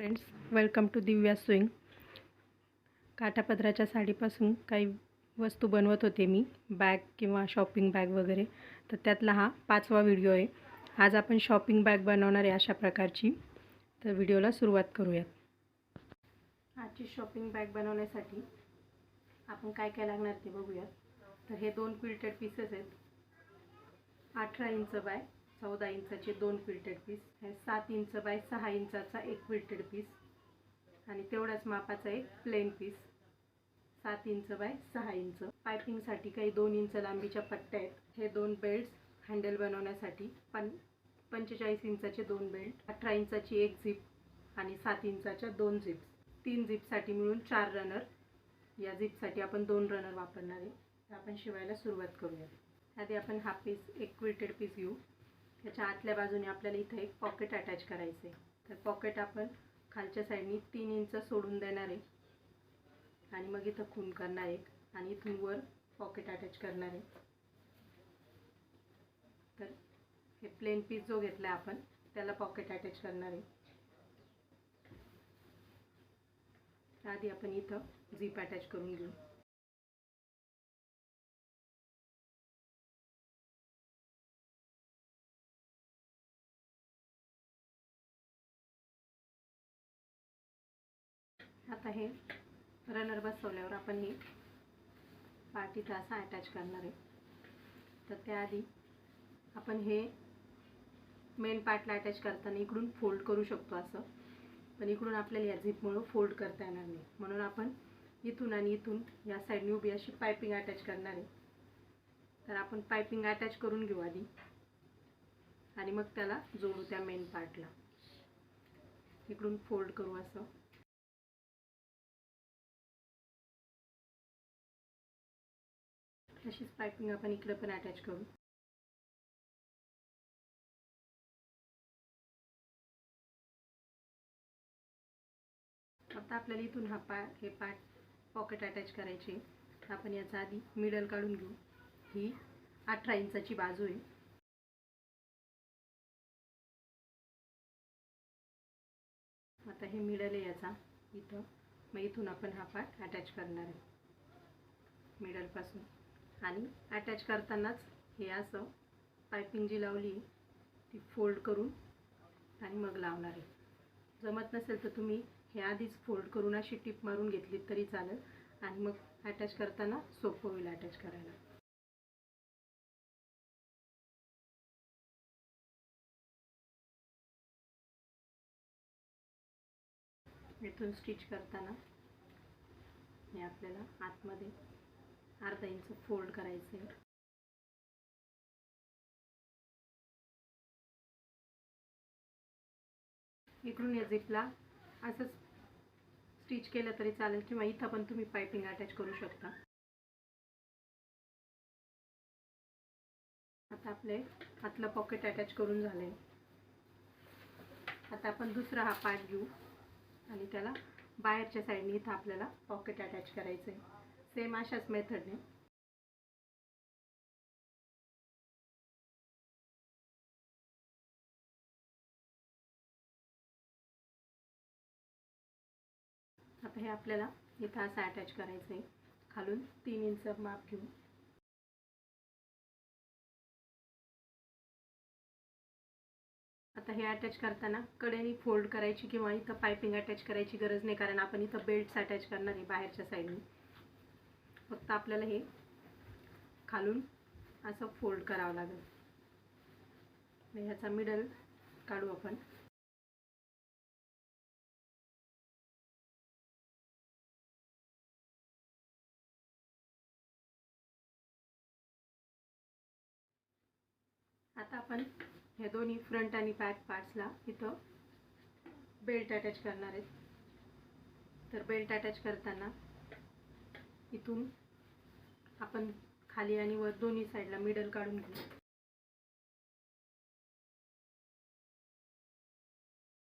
Friends, welcome to Divya swing. काठापदराच्या साडीपासून काही वस्तू बनवत होते मी, बॅग किंवा शॉपिंग बॅग वगैरे. तर त्यातला हा 5वा व्हिडिओ आहे. आज आपण शॉपिंग बॅग बनवणार आहे अशा प्रकारची. तर व्हिडिओला सुरुवात करूयात. आजची शॉपिंग बॅग बनवण्यासाठी आपण काय काय लागणार ते बघूयात. तर हे 2 क्विल्टेड पीसेस आहेत. 18 इंच बाय 14 इंचाचे 2 क्विल्टेड पीस. हे 7 इंच बाय 6 इंचाचा 1 क्विल्टेड पीस आणि तेवढाच मापाचा एक plain piece 7 inch by 6 inch. पायपिंगसाठी काही 2 इंच लांबीच्या पट्ट्या आहेत. हे 2 बेल्ट्स हँडल बनवण्यासाठी 45 इंचाचे 2 बेल्ट, 18 इंचाची 1 झिप आणि 7 इंचाच्या 2 झिप्स. 3 झिपसाठी मिळून 4 रनर. या झिपसाठी आपण 2 रनर वापरणार आहे. तर आपण शिवायला सुरुवात करूया. आधी आपण हा पीस एक क्विल्टेड पीस घेऊ. त्याच्या आतल्या बाजूने आपल्याला इथे एक पॉकेट अटॅच करायचे. तर पॉकेट आपण खालच्या साईडनी 3 इंच सोडून देणार आहे आणि मग इथं खून करणार आहे आणि इथून वर पॉकेट अटॅच करणार आहे. तर हे प्लेन पीस जो घेतला आपण त्याला पॉकेट अटॅच करणार आहे. आधी आपण इथं झिप अटॅच करून घेऊ. आता हे रनर बसवल्यावर आपण हे पार्ट इथं असा अटॅच करणार आहे. तर त्याआधी आपण हे मेन पार्टला अटॅच करताना इकडून फोल्ड करू शकतो असं, पण इकडून आपल्याला या झिपमुळं फोल्ड करता येणार नाही. म्हणून आपण इथून आणि इथून या साईडने उभी अशी पायपिंग अटॅच करणार आहे. तर आपण पायपिंग अटॅच करून घेऊ आधी आणि मग त्याला जोडू त्या मेन पार्टला. इकडून फोल्ड करू असं. तशीच पायपिंग आपण इकडे पण अटॅच करू. आता आपल्याला इथून हे पार्ट पॉकेट अटॅच करायचे. आपण याचा आधी मिडल काढून घेऊ. ही 18 इंचाची बाजू आहे. आता हे मिडल आहे याचा इथं. मग इथून आपण हा पार्ट अटॅच करणार आहे मिडलपासून. आणि अटॅच करतानाच हे असं पायपिंग जी लावली ती फोल्ड करून आणि मग लावणार आहे. जमत नसेल तर तुम्ही हे आधीच फोल्ड करून अशी टिप मारून घेतली तरी चालेल आणि मग अटॅच करताना सोपं होईल अटॅच करायला. इथून स्टिच करताना हे आपल्याला आतमध्ये अर्धा इंच फोल्ड करायचं आहे. इकडून या झिपला असंच स्टिच केलं तरी चालेल किंवा इथं पण तुम्ही पायपिंग अटॅच करू शकता. आता आपले आतलं पॉकेट अटॅच करून झाले. आता आपण दुसरा हा पार्ट घेऊ आणि त्याला बाहेरच्या साईडने इथं आपल्याला पॉकेट अटॅच करायचं आहे. सेम अशाच मेथडने. आता हे आपल्याला इथं असं अटॅच करायचं आहे. खालून 3 इंच माप घेऊ. आता हे अटॅच करताना कडेने फोल्ड करायची किंवा इथं पायपिंग अटॅच करायची गरज नाही, कारण आपण इथं बेल्ट्स अटॅच करणार आहे बाहेरच्या साईडने. फक्त आपल्याला हे खालून असं फोल्ड करावं लागेल. ह्याचा मिडल काढू आपण. आता आपण हे दोन्ही फ्रंट आणि बॅक पार्ट्सला इथं बेल्ट अटॅच करणार आहेत. तर बेल्ट अटॅच करताना इथून आपण खाली आणि वर दोन्ही साईडला मिडल काढून घेऊ.